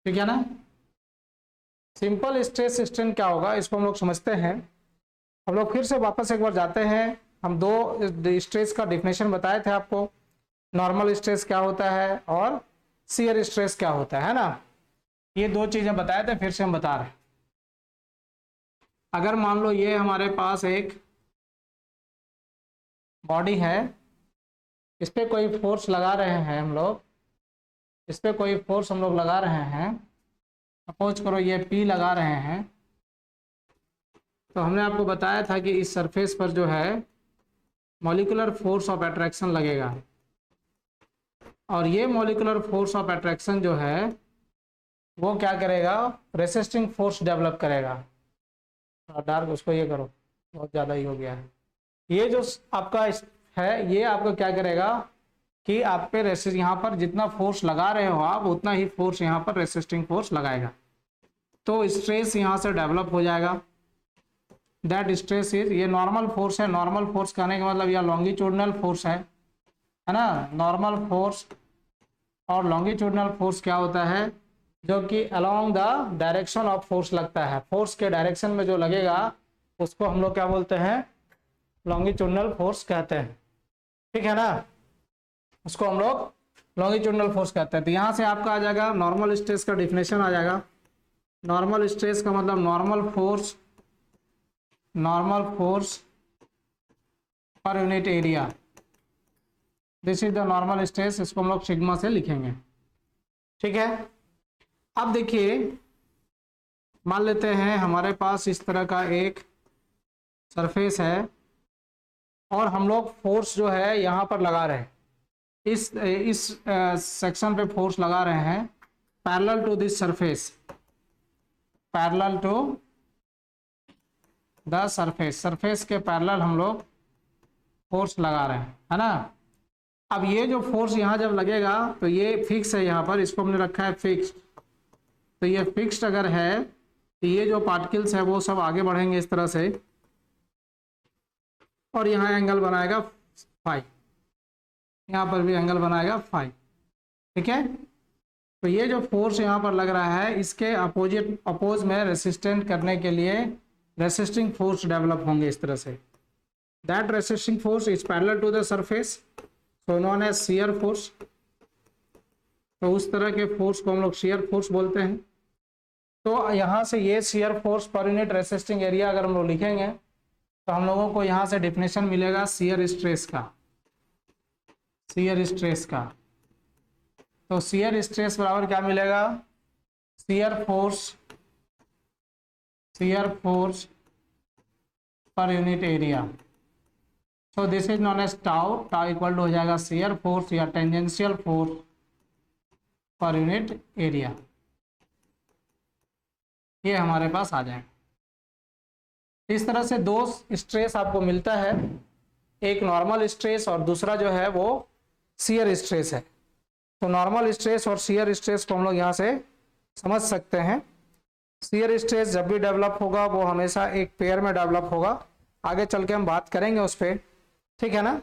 ठीक है ना। सिंपल स्ट्रेस स्ट्रेन क्या होगा इसको हम लोग समझते हैं। हम लोग फिर से वापस एक बार जाते हैं। हम दो स्ट्रेस का डिफिनेशन बताए थे आपको, नॉर्मल स्ट्रेस क्या होता है और शियर स्ट्रेस क्या होता है ना। ये दो चीजें बताए थे, फिर से हम बता रहे हैं। अगर मान लो ये हमारे पास एक बॉडी है, इस पे कोई फोर्स लगा रहे हैं हम लोग, इस पे कोई फोर्स हम लोग लगा रहे हैं, सपोज करो ये पी लगा रहे हैं। तो हमने आपको बताया था कि इस सरफेस पर जो है मॉलिक्यूलर फोर्स ऑफ अट्रैक्शन लगेगा, और ये मॉलिक्यूलर फोर्स ऑफ अट्रैक्शन जो है वो क्या करेगा, रेसिस्टिंग फोर्स डेवलप करेगा। डार्क उसको ये करो, बहुत ज़्यादा ही हो गया है। ये जो आपका है ये आपको क्या करेगा कि आप पे रेसिस्ट, यहाँ पर जितना फोर्स लगा रहे हो आप उतना ही फोर्स यहाँ पर रेसिस्टिंग फोर्स लगाएगा, तो स्ट्रेस यहाँ से डेवलप हो जाएगा। दैट स्ट्रेस इज, ये नॉर्मल फोर्स है, नॉर्मल फोर्स कहने का मतलब यह लॉन्गिट्यूडनल फोर्स है ना। नॉर्मल फोर्स और लॉन्गिट्यूडनल फोर्स क्या होता है, जो कि along the direction of force लगता है, फोर्स के डायरेक्शन में जो लगेगा उसको हम लोग क्या बोलते हैं, लॉन्गिट्यूडनल फोर्स कहते हैं। ठीक है ना, उसको हम लोग लॉन्गिट्यूडनल फोर्स कहते हैं। तो यहाँ से आपका आ जाएगा नॉर्मल स्ट्रेस का डिफिनेशन आ जाएगा। नॉर्मल स्ट्रेस का मतलब normal force per unit area, this is the normal stress, इसको हम लोग सिग्मा से लिखेंगे। ठीक है। अब देखिए, मान लेते हैं हमारे पास इस तरह का एक सरफेस है और हम लोग फोर्स जो है यहाँ पर लगा रहे हैं, इस सेक्शन पे फोर्स लगा रहे हैं parallel to this surface, parallel to the surface, surface के पैरेलल हम लोग फोर्स लगा रहे हैं, है ना। अब ये जो फोर्स यहाँ जब लगेगा तो ये फिक्स है, यहाँ पर इसको हमने रखा है फिक्स्ड। तो ये फिक्स्ड अगर है तो ये जो पार्टिकल्स है वो सब आगे बढ़ेंगे इस तरह से, और यहाँ एंगल बनाएगा फाई, यहाँ पर भी एंगल बनाएगा फाई। ठीक है। तो ये जो फोर्स यहाँ पर लग रहा है इसके अपोज में रेसिस्टेंट करने के लिए रेसिस्टिंग फोर्स डेवलप होंगे इस तरह से। That resisting force is parallel to the surface, so known as shear force. तो उस तरह के फोर्स को हम लोग शियर फोर्स बोलते हैं। तो यहाँ से ये shear force per unit resisting area अगर हम लोग लिखेंगे तो हम लोगों को यहाँ से डिफिनेशन मिलेगा शियर स्ट्रेस का, शियर स्ट्रेस का। तो शियर स्ट्रेस बराबर क्या मिलेगा, shear force per unit area. So this is known as tau, tau equal to हो जाएगा शियर फोर्स या tangential force per unit area, ये हमारे पास आ जाएगा। इस तरह से दो स्ट्रेस आपको मिलता है, एक नॉर्मल स्ट्रेस और दूसरा जो है वो शियर स्ट्रेस है। तो नॉर्मल स्ट्रेस और शियर स्ट्रेस को हम लोग यहाँ से समझ सकते हैं। शियर स्ट्रेस जब भी डेवलप होगा वो हमेशा एक पेयर में डेवलप होगा, आगे चल के हम बात करेंगे उस पर। ठीक है ना।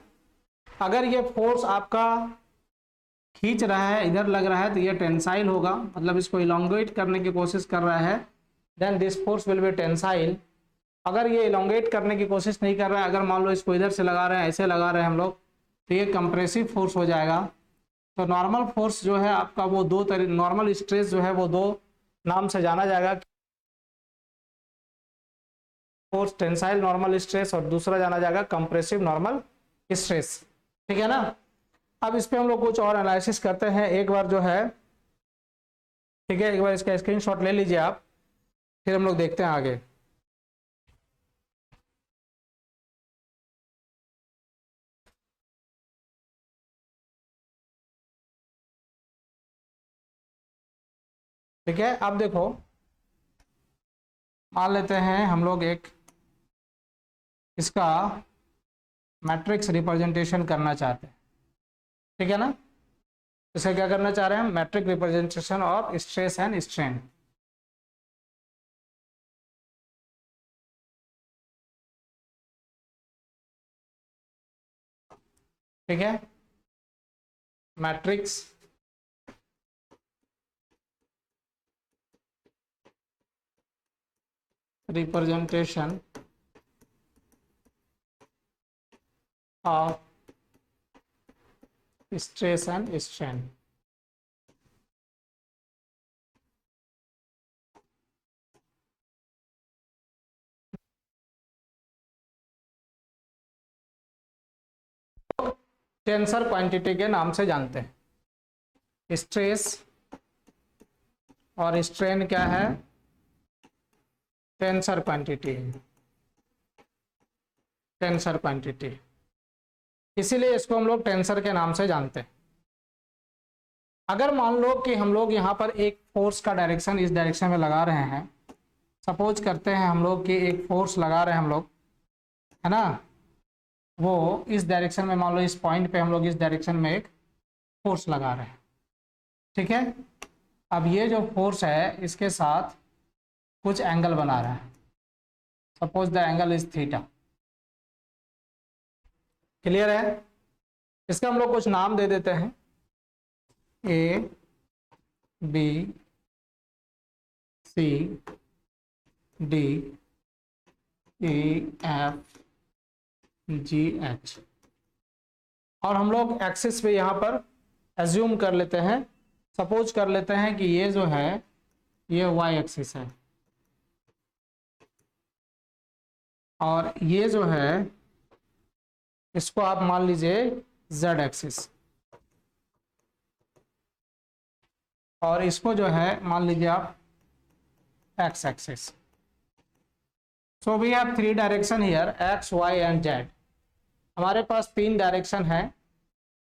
अगर ये फोर्स आपका खींच रहा है, इधर लग रहा है, तो ये टेंसाइल होगा, मतलब इसको इलोंगेट करने की कोशिश कर रहा है, then this force will be tensile. अगर ये इलोंगेट करने की कोशिश नहीं कर रहा है, अगर मान लो इसको इधर से लगा रहे हैं, ऐसे लगा रहे हैं हम लोग, तो ये कंप्रेसिव फोर्स हो जाएगा। तो नॉर्मल फोर्स जो है आपका वो दो तरीके, नॉर्मल स्ट्रेस जो है वो दो नाम से जाना जाएगा, फोर्स टेंसाइल नॉर्मल स्ट्रेस और दूसरा जाना जाएगा कंप्रेसिव नॉर्मल स्ट्रेस। ठीक है ना। अब इस पे हम लोग कुछ और एनालिसिस करते हैं एक बार जो है। ठीक है, एक बार इसका स्क्रीनशॉट ले लीजिए आप, फिर हम लोग देखते हैं आगे। ठीक है, अब देखो, मान लेते हैं हम लोग एक इसका मैट्रिक्स रिप्रेजेंटेशन करना चाहते हैं। ठीक है ना। इसे क्या करना चाह रहे हैं, matrix representation of stress and strain. ठीक है, matrix representation of stress and strain. Tensor quantity के नाम से जानते हैं। स्ट्रेस और स्ट्रेन क्या है? टेंसर क्वांटिटी, टेंसर क्वांटिटी, इसीलिए इसको हम लोग टेंसर के नाम से जानते हैं। अगर मान लो कि हम लोग यहाँ पर एक फोर्स का डायरेक्शन इस डायरेक्शन में लगा रहे हैं, सपोज करते हैं हम लोग कि एक फोर्स लगा रहे हैं हम लोग, है ना, वो इस डायरेक्शन में, मान लो इस पॉइंट पे हम लोग इस डायरेक्शन में एक फोर्स लगा रहे हैं, ठीक है। अब ये जो फोर्स है इसके साथ कुछ एंगल बना रहा है, suppose the angle is theta. Clear है? इसका हम लोग कुछ नाम दे देते हैं, A B C D E F G H, और हम लोग एक्सिस पे यहाँ पर एज्यूम कर लेते हैं, सपोज कर लेते हैं कि ये जो है ये वाई एक्सिस है और ये जो है इसको आप मान लीजिए जेड एक्सिस, और इसको जो है मान लीजिए आप x axis. So we have three direction here, x y and z. हमारे पास तीन डायरेक्शन है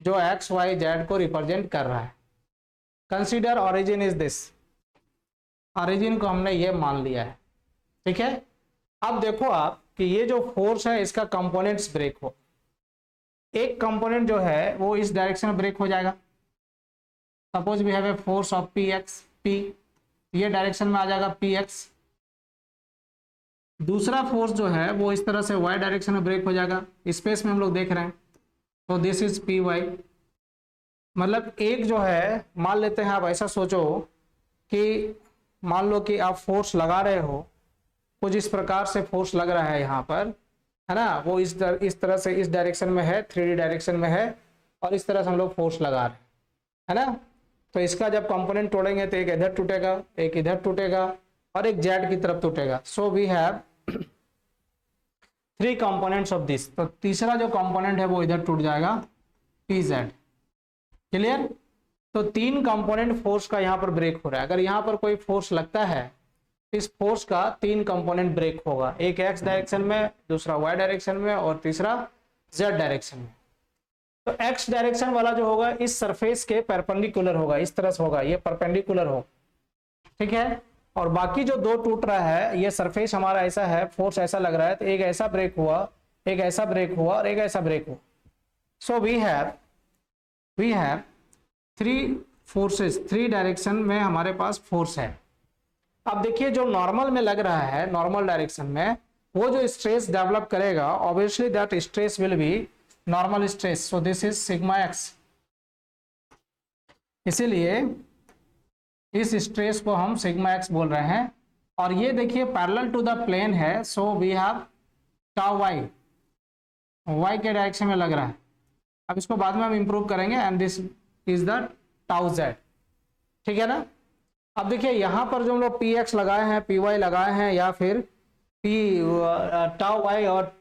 जो एक्स वाई जेड को रिप्रेजेंट कर रहा है। Consider origin is this, origin को हमने ये मान लिया है, ठीक है। अब देखो आप कि ये जो फोर्स है इसका कंपोनेंट्स ब्रेक हो, एक कंपोनेंट जो है वो इस डायरेक्शन में ब्रेक हो जाएगा, suppose we have a force of P x, P ये डायरेक्शन में आ जाएगा पी एक्स। दूसरा फोर्स जो है वो इस तरह से वाई डायरेक्शन में ब्रेक हो जाएगा, स्पेस में हम लोग देख रहे हैं, तो दिस इज पी वाई। मतलब एक जो है, मान लेते हैं आप ऐसा सोचो कि मान लो कि आप फोर्स लगा रहे हो, कुछ इस प्रकार से फोर्स लग रहा है यहाँ पर, है ना, वो इस तरह से इस डायरेक्शन में है, 3D डायरेक्शन में है, और इस तरह से हम लोग फोर्स लगा रहे हैं, है ना। तो इसका जब कंपोनेंट तोड़ेंगे तो एक इधर टूटेगा, एक इधर टूटेगा और एक जेड की तरफ टूटेगा। So we have three components of this. तो तीसरा जो कंपोनेंट है वो इधर टूट जाएगा, पी जेड। क्लियर? तो तीन कंपोनेंट फोर्स का यहाँ पर ब्रेक हो रहा है। अगर यहाँ पर कोई फोर्स लगता है, इस फोर्स का तीन कंपोनेंट ब्रेक होगा, एक एक्स डायरेक्शन में, दूसरा वाई डायरेक्शन में और तीसरा जेड डायरेक्शन में। तो एक्स डायरेक्शन वाला जो होगा इस सरफेस के परपेंडिकुलर होगा, इस तरह से होगा, ये परपेंडिकुलर हो, ठीक है। और बाकी जो दो टूट रहा है, ये सरफेस हमारा ऐसा है, फोर्स ऐसा लग रहा है, तो एक ऐसा ब्रेक हुआ, एक ऐसा ब्रेक हुआ और एक ऐसा ब्रेक हुआ। So we have three forces, three direction में हमारे पास फोर्स है। अब देखिए जो नॉर्मल में लग रहा है, नॉर्मल डायरेक्शन में, वो जो स्ट्रेस डेवलप करेगा, obviously that stress will B normal stress. So this is sigma x. इसीलिए इस स्ट्रेस को हम सिग्मा एक्स बोल रहे हैं। और ये देखिए पैरेलल टू द प्लेन है, so we have tau y, y के डायरेक्शन में लग रहा है। अब इसको बाद में हम इंप्रूव करेंगे, and this is the tau Z, ठीक है ना। अब देखिए यहाँ पर जो हम लोग पी एक्स लगाए हैं, पी वाई लगाए हैं, या फिर पी टाउ वाई और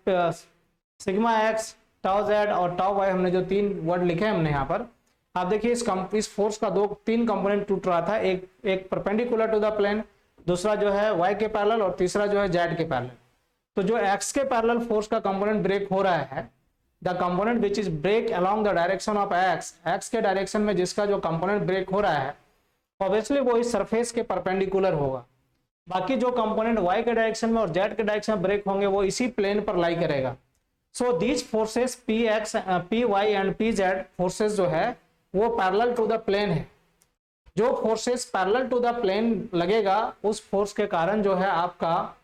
सिग्मा एक्स, टाउ जेड और टाउ वाई, हमने जो तीन वर्ड लिखे हैं हमने यहाँ पर, आप देखिए इस फोर्स का तीन कंपोनेंट टूट रहा था, एक परपेंडिकुलर टू द प्लेन, दूसरा जो है वाई के पैरेलल और तीसरा जो है जेड के पैरेलल। तो जो एक्स के पैरेलल फोर्स का कंपोनेंट ब्रेक हो रहा है, the component which is break along the direction of x, x के डायरेक्शन में जिसका जो कंपोनेंट ब्रेक हो रहा है, ऑब्वियसली वो इस सरफेस के परपेंडिकुलर होगा। बाकी जो कंपोनेंट वाई के डायरेक्शन में और जेड के डायरेक्शन में ब्रेक होंगे वो इसी प्लेन पर लाई करेगा। So these forces P x, P y and P z forces जो है वो पैरेलल टू द प्लेन है। जो forces parallel to the plane लगेगा, उस फोर्स के कारण जो है आपका,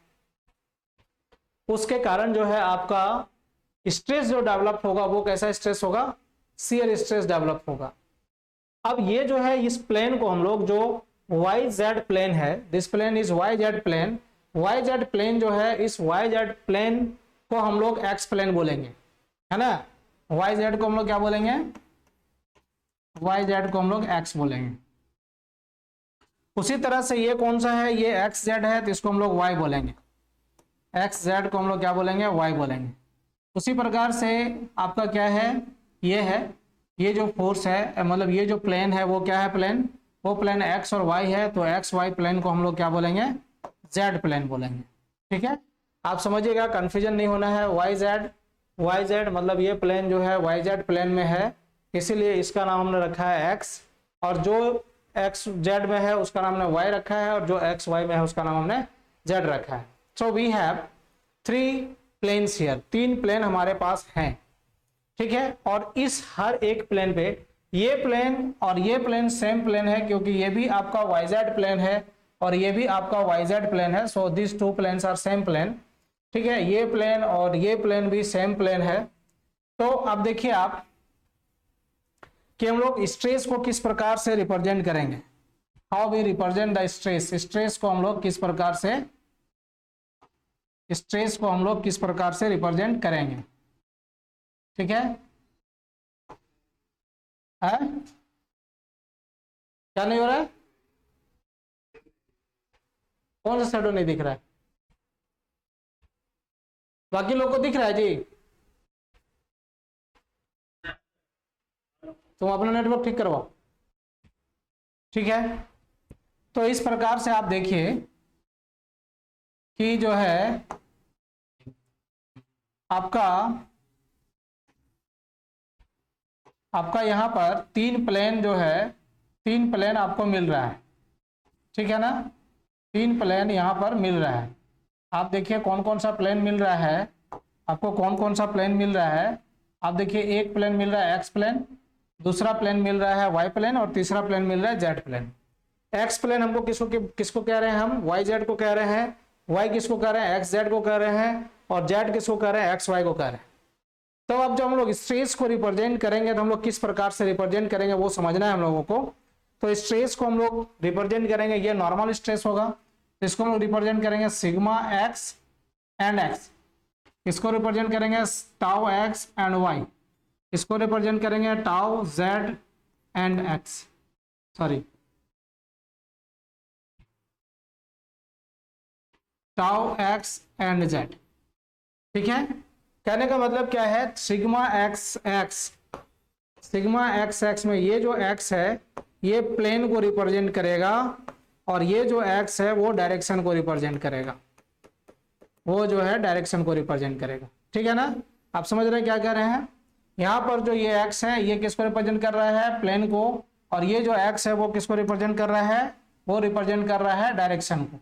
उसके कारण जो है आपका स्ट्रेस जो डेवलप होगा वो कैसा स्ट्रेस होगा? शियर स्ट्रेस डेवलप होगा। अब ये जो है इस प्लेन को हम लोग, जो वाई जेड प्लेन है, this plane is y z plane, y z plane जो है, इस वाई जेड प्लेन को हम लोग एक्स प्लेन बोलेंगे, है ना। वाई जेड को हम लोग क्या बोलेंगे, वाई जेड को हम लोग एक्स बोलेंगे। उसी तरह से ये कौन सा है, ये एक्स जेड है, तो इसको हम लोग वाई बोलेंगे, एक्स जेड को हम लोग क्या बोलेंगे, वाई बोलेंगे। उसी प्रकार से आपका क्या है, ये है, ये जो फोर्स है, मतलब ये जो प्लेन है वो क्या है, प्लेन, वो प्लेन एक्स और वाई है, तो एक्स वाई प्लेन को हम लोग क्या बोलेंगे, जेड प्लेन बोलेंगे। ठीक है, आप समझिएगा, कंफ्यूजन नहीं होना है। वाई जेड मतलब ये प्लेन जो है वाई जेड प्लेन में है, इसीलिए इसका नाम हमने रखा है एक्स, और जो एक्स जेड में है उसका नाम हमने वाई रखा है, और जो एक्स वाई में है उसका नाम हमने जेड रखा है। So we have 3 planes here, 3 plane हमारे पास हैं। ठीक है, और इस हर एक प्लेन पे ये प्लेन और ये प्लेन सेम प्लेन है, क्योंकि ये भी आपका वाई जेड प्लेन है और ये भी आपका वाई जेड प्लेन है। So this 2 planes are same plane. ठीक है, ये प्लेन और ये प्लेन भी सेम प्लेन है। तो अब देखिए आप कि हम लोग स्ट्रेस को किस प्रकार से रिप्रेजेंट करेंगे, how we represent the stress, stress को हम लोग किस प्रकार से, स्ट्रेस को हम लोग किस प्रकार से रिप्रेजेंट करेंगे। ठीक है, क्या नहीं हो रहा है, कौन सा शैडो नहीं दिख रहा है, बाकी लोग को दिख रहा है जी। तुम अपना नेटवर्क ठीक करवाओ। ठीक है, तो इस प्रकार से आप देखिए कि जो है आपका यहां पर 3 प्लेन जो है, 3 प्लेन आपको मिल रहा है। ठीक है ना, 3 प्लेन यहां पर मिल रहा है। आप देखिए कौन कौन सा प्लेन मिल रहा है आपको, कौन कौन सा प्लेन मिल रहा है। आप देखिए एक प्लेन मिल रहा है एक्स प्लेन, दूसरा प्लेन मिल रहा है वाई प्लेन, और तीसरा प्लेन मिल रहा है जेड प्लेन। एक्स प्लेन हमको किसको कह रहे हैं, हम वाई जेड को कह रहे हैं, वाई किसको कह रहे हैं, एक्स जेड को कह रहे हैं, और जेड किसको कह रहे हैं, एक्स वाई को कह रहे हैं। तो अब जब हम लोग स्ट्रेस को रिप्रेजेंट करेंगे तो हम लोग किस प्रकार से रिप्रेजेंट करेंगे वो समझना है हम लोगों को। तो स्ट्रेस को हम लोग रिप्रेजेंट करेंगे, ये नॉर्मल स्ट्रेस होगा, इसको हम लोग रिप्रेजेंट करेंगे सिग्मा एक्स एंड एक्स, इसको रिप्रेजेंट करेंगे टाउ एक्स एंड वाई, इसको रिप्रेजेंट करेंगे tau Z and x, sorry tau x and Z. ठीक है, कहने का मतलब क्या है, सिग्मा एक्स एक्स में ये जो एक्स है ये प्लेन को रिप्रेजेंट करेगा, और ये जो एक्स है वो डायरेक्शन को रिप्रेजेंट करेगा, वो जो है डायरेक्शन को रिप्रेजेंट करेगा। ठीक है ना, आप समझ रहे हैं क्या कह रहे हैं। यहाँ पर जो ये एक्स है ये किसको रिप्रेजेंट कर रहा है, प्लेन को, और ये जो एक्स है वो किसको रिप्रेजेंट कर रहा है, वो रिप्रेजेंट कर रहा है डायरेक्शन को।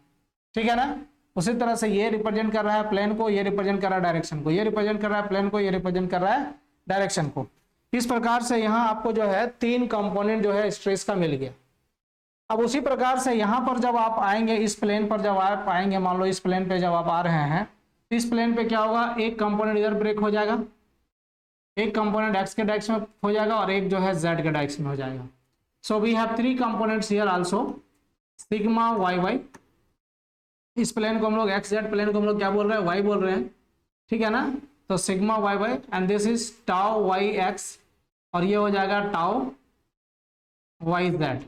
ठीक है ना, उसी तरह से ये रिप्रेजेंट कर रहा है प्लेन को, ये रिप्रेजेंट कर रहा है डायरेक्शन को, ये रिप्रेजेंट कर रहा है प्लेन को, ये रिप्रेजेंट कर रहा है डायरेक्शन को। इस प्रकार से यहाँ आपको जो है 3 कंपोनेंट जो है स्ट्रेस का मिल गया। अब उसी प्रकार से यहाँ पर जब आप आएंगे, इस प्लेन पर जब आप आएंगे, मान लो इस प्लेन पे जब आप आ रहे हैं, इस प्लेन पे क्या होगा, एक कंपोनेंट इधर ब्रेक हो जाएगा, एक कंपोनेंट एक्स के डायरेक्शन में हो जाएगा, और एक जो है जेड के डायरेक्शन में हो जाएगा। So we have 3 components here also, sigma y y, इस प्लेन को हम लोग एक्स जेड प्लेन को हम लोग क्या बोल रहे हैं, वाई बोल रहे हैं। ठीक है ना, तो sigma y y and this is tau y x, और ये हो जाएगा टाउ वाई जेड।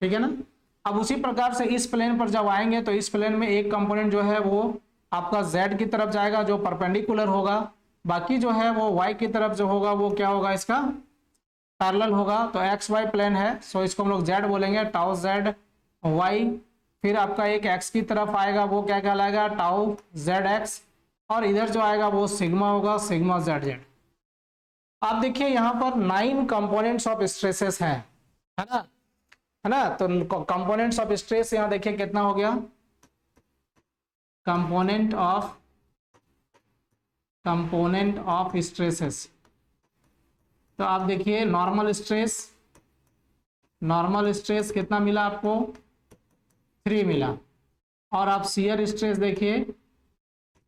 ठीक है ना, अब उसी प्रकार से इस प्लेन पर जब आएंगे तो इस प्लेन में एक कंपोनेंट जो है वो आपका जेड की तरफ जाएगा जो परपेंडिकुलर होगा, बाकी जो है वो वाई की तरफ जो होगा वो क्या होगा, इसका पैरेलल होगा। तो एक्स वाई प्लेन है, सो इसको हम लोग जेड बोलेंगे, टाउ जेड वाई। फिर आपका एक एक्स की तरफ आएगा वो क्या कहलाएगा, टाउ जेड एक्स, और इधर जो आएगा वो सिग्मा होगा, सिग्मा जेड जेड। आप देखिए यहाँ पर 9 कंपोनेंट्स ऑफ स्ट्रेसेस हैं, है ना, तो कंपोनेंट्स ऑफ स्ट्रेस यहाँ देखिए कितना हो गया, कंपोनेंट ऑफ स्ट्रेसेस। तो आप देखिए नॉर्मल स्ट्रेस कितना मिला आपको, 3 मिला, और आप शियर स्ट्रेस देखिए,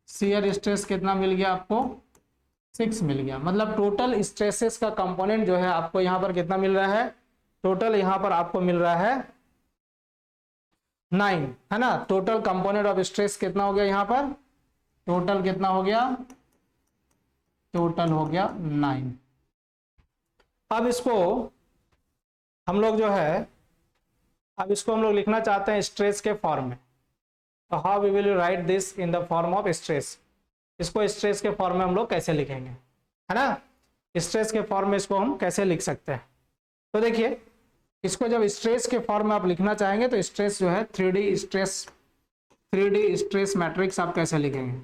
शियर स्ट्रेस कितना मिल गया आपको, 6 मिल गया। मतलब टोटल स्ट्रेसेस का कंपोनेंट जो है आपको यहाँ पर कितना मिल रहा है, टोटल यहाँ पर आपको मिल रहा है 9 है ना। टोटल कंपोनेंट ऑफ स्ट्रेस कितना हो गया यहाँ पर, टोटल कितना हो गया, टोटल हो गया 9। अब इसको हम लोग जो है, अब इसको हम लोग लिखना चाहते हैं स्ट्रेस के फॉर्म में। तो how we will write this in the form of stress, इसको स्ट्रेस के फॉर्म में हम लोग कैसे लिखेंगे, है ना। स्ट्रेस के फॉर्म में इसको हम कैसे लिख सकते हैं, तो देखिए इसको जब स्ट्रेस के फॉर्म में आप लिखना चाहेंगे तो स्ट्रेस जो है 3D स्ट्रेस मैट्रिक्स आप कैसे लिखेंगे,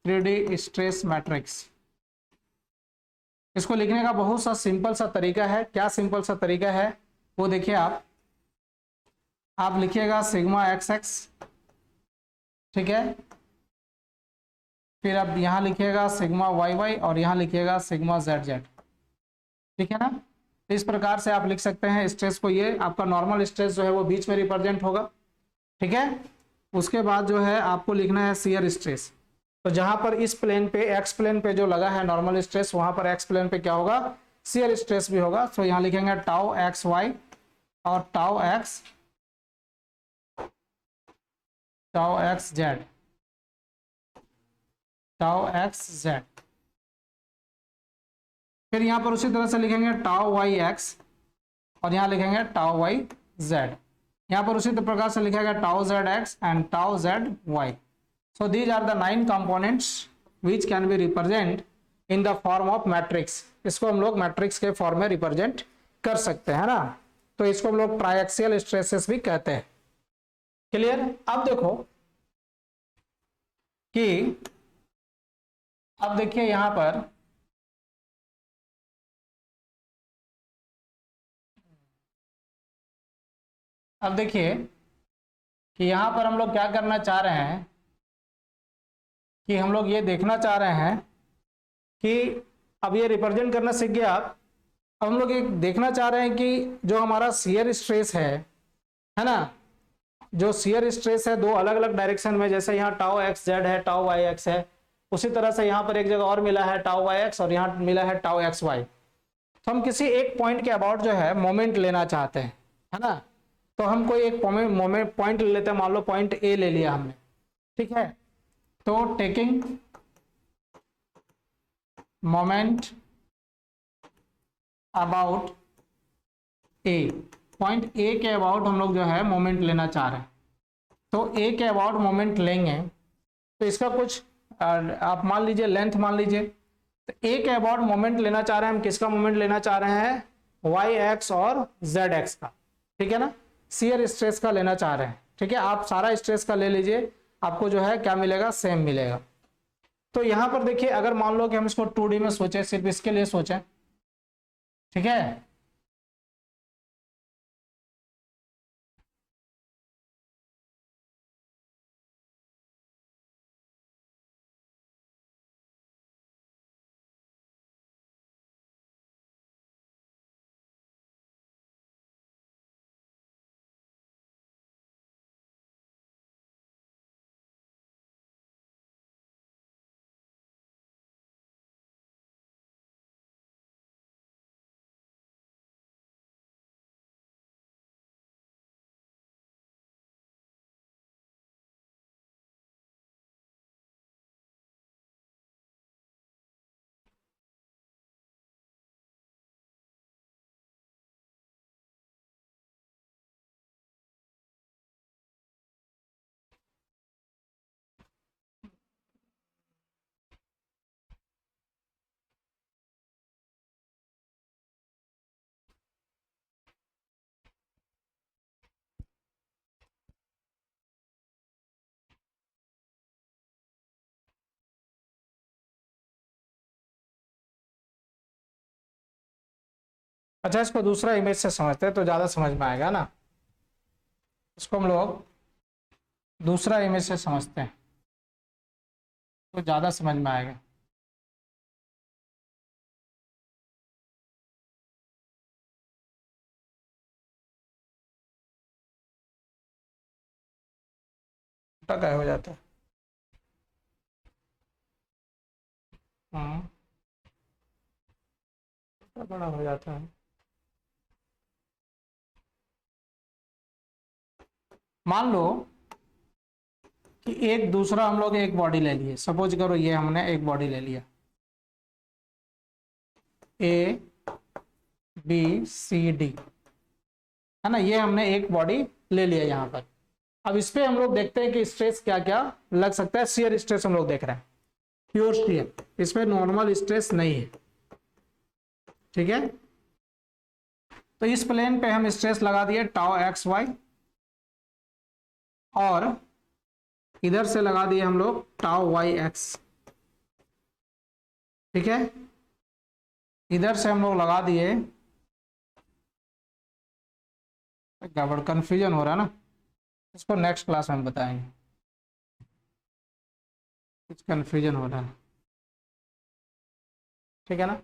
3D स्ट्रेस मैट्रिक्स। इसको लिखने का बहुत सा सिंपल सा तरीका है। क्या सिंपल सा तरीका है वो देखिए, आप लिखिएगा सिग्मा एक्स एक्स, ठीक है, फिर अब यहाँ लिखिएगा सिग्मा वाई वाई और यहाँ लिखिएगा सिग्मा जेड जेड, ठीक है ना। तो इस प्रकार से आप लिख सकते हैं स्ट्रेस को। ये आपका नॉर्मल स्ट्रेस जो है वो बीच में रिप्रेजेंट होगा, ठीक है। उसके बाद जो है आपको लिखना है शियर स्ट्रेस। तो जहां पर इस प्लेन पे एक्स प्लेन पे जो लगा है नॉर्मल स्ट्रेस, वहां पर एक्स प्लेन पे क्या होगा, शियर स्ट्रेस भी होगा। तो यहाँ लिखेंगे टाउ एक्स वाई और tau x Z, tau x Z. फिर यहाँ पर उसी तरह से लिखेंगे टाउ वाई एक्स और यहाँ लिखेंगे टाउ वाई जेड। यहाँ पर उसी प्रकार से लिखेगा tau z x and tau z y. So these are the 9 components which can be represent in the form of matrix. इसको हम लोग मैट्रिक्स के फॉर्म में रिप्रेजेंट कर सकते हैं ना। तो इसको हम लोग ट्राइएक्सियल स्ट्रेसेस भी कहते हैं। क्लियर। अब देखो कि अब देखिए यहां पर अब देखिए कि यहां पर हम लोग क्या करना चाह रहे हैं कि हम लोग ये देखना चाह रहे हैं कि अब ये रिप्रेजेंट करना सीख गए आप। अब हम लोग ये देखना चाह रहे हैं कि जो हमारा शियर स्ट्रेस है ना, जो शियर स्ट्रेस है दो अलग अलग डायरेक्शन में, जैसे यहाँ टाउ एक्स जेड है, टाउ वाई एक्स है, उसी तरह से यहाँ पर एक जगह और मिला है टाउ वाई एक्स और यहाँ मिला है टाउ एक्स वाई। तो हम किसी एक पॉइंट के अबाउट जो है मोमेंट लेना चाहते हैं, है ना। तो हम कोई एक मोमेंट पॉइंट ले लेते हैं, मान लो पॉइंट ए ले लिया हमने, ठीक है। तो taking moment about A, point A के अबाउट हम लोग जो है मोमेंट लेना चाह रहे हैं। तो ए के अबाउट मोमेंट लेंगे तो इसका कुछ आप मान लीजिए लेंथ मान लीजिए। तो ए के अबाउट मोमेंट लेना चाह रहे हैं हम, किसका मोमेंट लेना चाह रहे हैं, वाई एक्स और जेड एक्स का, ठीक है ना। शियर स्ट्रेस का लेना चाह रहे हैं, ठीक है। आप सारा स्ट्रेस का ले लीजिए, आपको जो है क्या मिलेगा, सेम मिलेगा। तो यहां पर देखिए अगर मान लो कि हम इसको 2D में सोचें, सिर्फ इसके लिए सोचें, ठीक है। अच्छा, इसको दूसरा इमेज से समझते हैं तो ज्यादा समझ में आएगा ना। इसको हम लोग दूसरा इमेज से समझते हैं तो ज्यादा समझ में आएगा। छोटा क्या हो जाता है, हाँ छोटा बड़ा हो जाता है। मान लो कि एक दूसरा हम लोग एक बॉडी ले लिए, सपोज करो ये हमने एक बॉडी ले लिया ए बी सी डी, है ना, ये हमने एक बॉडी ले लिया यहाँ पर। अब इस पे हम लोग देखते हैं कि स्ट्रेस क्या क्या लग सकता है। शियर स्ट्रेस हम लोग देख रहे हैं, प्योर शियर, इसमें नॉर्मल स्ट्रेस नहीं है, ठीक है। तो इस प्लेन पे हम स्ट्रेस लगा दिए टाउ एक्स वाई, और इधर से लगा दिए हम लोग टाउ वाई एक्स, ठीक है। इधर से हम लोग लगा दिए, गड़बड़ कंफ्यूजन हो रहा है ना, इसको नेक्स्ट क्लास में बताएंगे, कुछ कंफ्यूजन हो रहा है, ठीक है ना।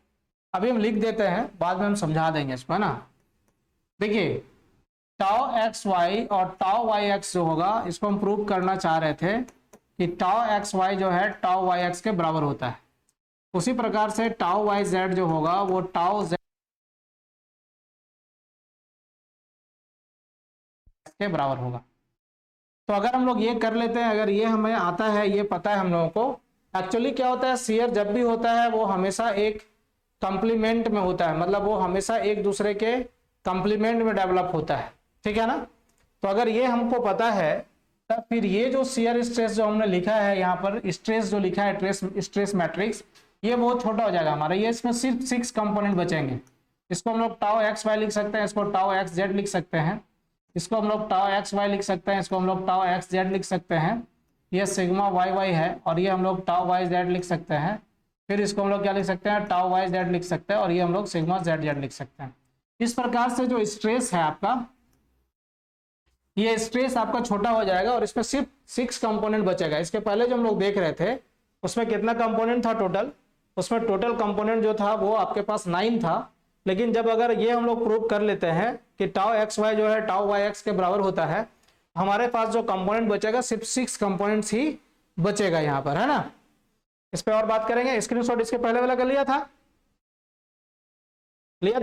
अभी हम लिख देते हैं, बाद में हम समझा देंगे इसको, है ना। देखिए टाउ एक्स वाई और टाउ वाई एक्स जो होगा, इसको हम प्रूव करना चाह रहे थे कि टाउ एक्स वाई जो है टाउ वाई एक्स के बराबर होता है। उसी प्रकार से टाउ वाई जेड जो होगा वो टाउ जेड के बराबर होगा। तो अगर हम लोग ये कर लेते हैं, अगर ये हमें आता है, ये पता है हम लोगों को, एक्चुअली क्या होता है, शियर जब भी होता है वो हमेशा एक कंप्लीमेंट में होता है, मतलब वो हमेशा एक दूसरे के कंप्लीमेंट में डेवलप होता है, ठीक है ना। तो अगर ये हमको पता है, तब फिर ये जो शियर स्ट्रेस जो हमने लिखा है यहाँ पर, स्ट्रेस जो लिखा है स्ट्रेस मैट्रिक्स, ये बहुत छोटा हो जाएगा हमारा, ये इसमें सिर्फ 6 कंपोनेंट बचेंगे। इसको हम लोग टाउ एक्स वाई लिख सकते हैं, इसको टाउ एक्स जेड लिख सकते हैं, इसको हम लोग टाउ एक्स वाई लिख सकते हैं, इसको हम लोग टाउ एक्स जेड लिख सकते हैं, ये सिग्मा वाई वाई है, और ये हम लोग टाउ वाई जेड लिख सकते हैं। फिर इसको हम लोग क्या लिख सकते हैं, टाउ वाई जेड लिख सकते हैं, और ये हम लोग सिग्मा जेड जेड लिख सकते हैं। इस प्रकार से जो स्ट्रेस है आपका, ये स्ट्रेस आपका छोटा हो जाएगा, और इसमें सिर्फ 6 कंपोनेंट बचेगा। इसके पहले जो हम लोग देख रहे थे उसमें कितना कंपोनेंट था टोटल, उसमें टोटल कंपोनेंट जो था वो आपके पास 9 था। लेकिन जब अगर ये हम लोग प्रूव कर लेते हैं कि टाउ एक्स वाई जो है टाउ वाई एक्स के बराबर होता है, हमारे पास जो कंपोनेंट बचेगा सिर्फ 6 कंपोनेंट्स ही बचेगा यहाँ पर, है ना। इस पे और बात करेंगे। स्क्रीनशॉट इसके पहले वाला कर लिया था